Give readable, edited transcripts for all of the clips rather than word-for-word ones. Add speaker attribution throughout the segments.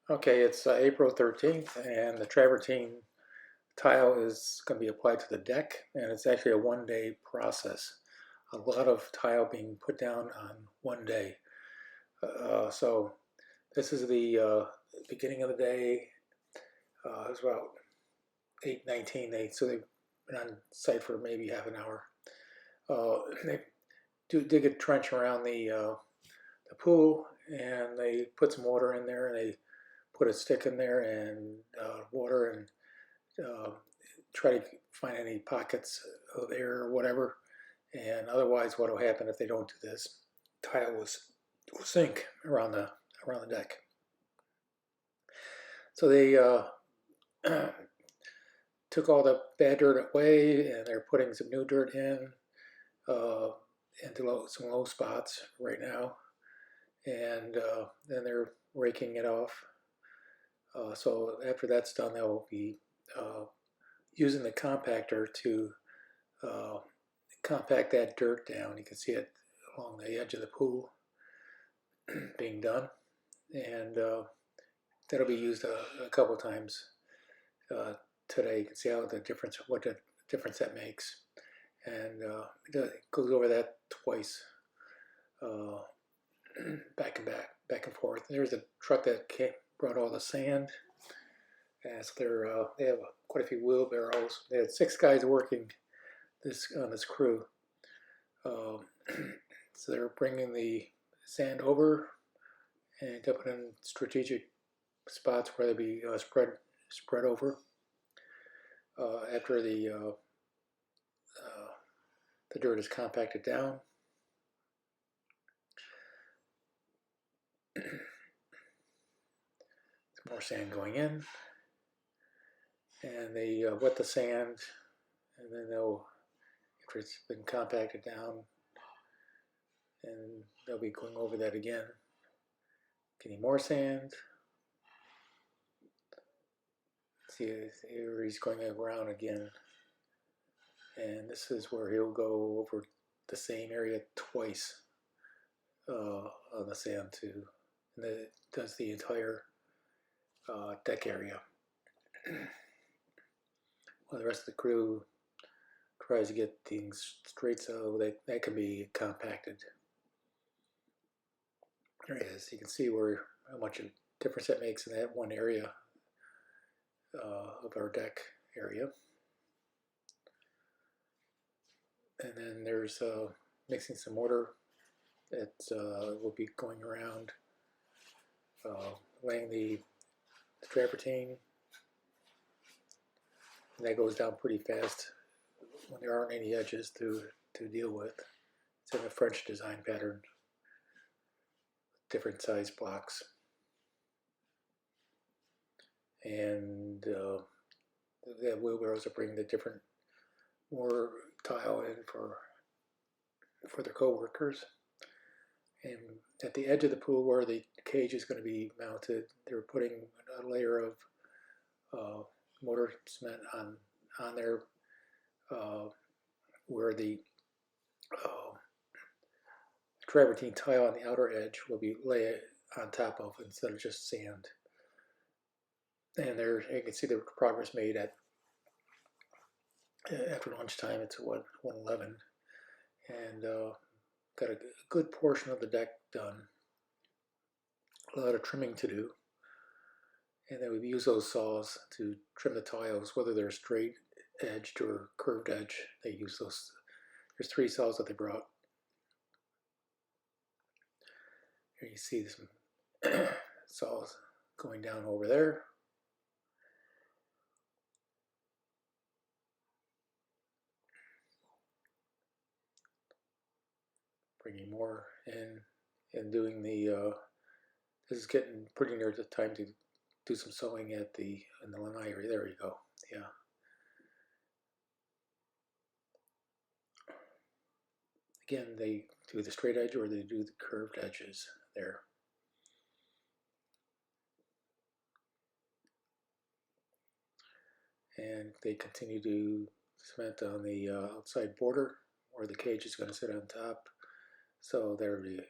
Speaker 1: Okay, it's April 13th, and the travertine tile is going to be applied to the deck, and it's actually a one-day process. A lot of tile being put down on one day. So this is the beginning of the day. It's about 8:19. So they've been on site for maybe half an hour. They dig a trench around the pool, and they put some water in there, and they put a stick in there and water, and try to find any pockets of air or whatever. And otherwise, what will happen if they don't do this? Tile will sink around the deck. So they took all the bad dirt away, and they're putting some new dirt in uh, into some low spots right now, and then they're raking it off. So after that's done, they'll be using the compactor to uh, compact that dirt down. You can see it along the edge of the pool being done, and that'll be used a couple times uh, today. You can see how what the difference that makes, and it goes over that twice, uh, back and forth. There's a truck that brought all the sand, and so they have quite a few wheelbarrows. They had 6 guys working on this crew. Um, so they're bringing the sand over and dumping in strategic spots where they'll be spread over after the dirt is compacted down. Some more sand going in, and they wet the sand, and then after it's been compacted down, and they'll be going over that again, getting more sand. See, here he's going around again, and this is where he'll go over the same area twice on the sand too, and it does the entire deck area. While the rest of the crew tries to get things straight so that can be compacted. There it is. You can see how much of difference that makes in that one area of our deck area. And then there's mixing some mortar that will be going around, laying the travertine. And that goes down pretty fast when there aren't any edges to deal with. It's in a French design pattern, different size blocks. And they have wheelbarrows that bring the different more tile in for their co-workers. And at the edge of the pool where the cage is going to be mounted, they're putting a layer of mortar cement on there where the travertine tile on the outer edge will be laid on top of instead of just sand. And there you can see the progress made after lunchtime. It's 1:11, and got a good portion of the deck done. A lot of trimming to do, and then we use those saws to trim the tiles, whether they're straight edged or curved edge. They use those. There's 3 saws that they brought. Here you see some saws going down over there. Bringing more in and doing this is getting pretty near the time to do some sewing in the lanai area. There you go. Yeah. Again, they do the straight edge or they do the curved edges there. And they continue to cement on the outside border where the cage is going to sit on top. So there the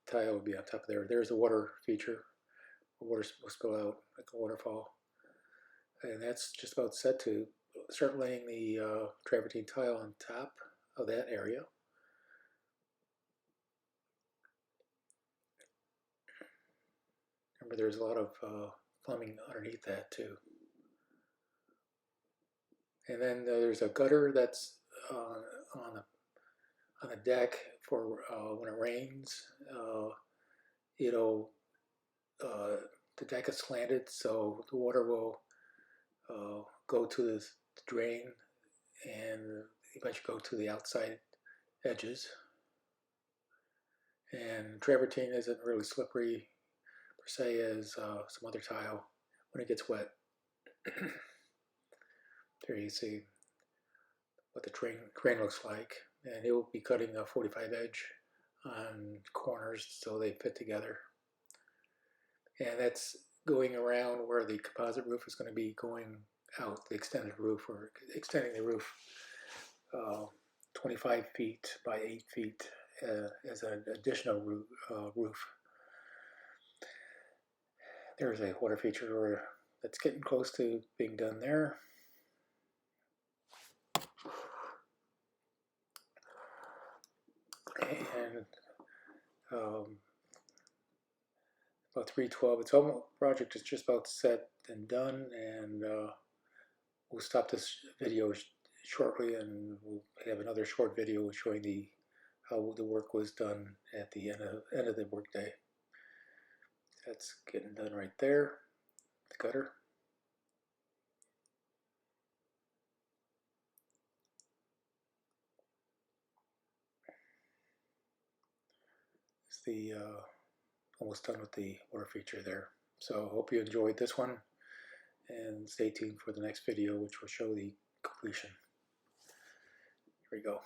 Speaker 1: tile will be on top of there. There's the water feature. Water will spill out like a waterfall. And that's just about set to start laying the travertine tile on top of that area. Remember, there's a lot of plumbing underneath that too. And then there's a gutter that's on the deck for when it rains. It'll the deck is slanted, so the water will go to the drain and eventually go to the outside edges. And travertine isn't really slippery per se as some other tile when it gets wet. There you see what the train looks like, and it will be cutting a 45 edge on corners so they fit together. And that's going around where the composite roof is going to be going out, the extended roof, or extending the roof 25 feet by 8 feet as an additional roof. There's a water feature that's getting close to being done there. And about 312, its whole project is just about set and done, and we'll stop this video shortly, and we'll have another short video showing how the work was done at the end of the workday. That's getting done right there, the gutter. It's the almost done with the water feature there. So hope you enjoyed this one, and stay tuned for the next video, which will show the completion. Here we go.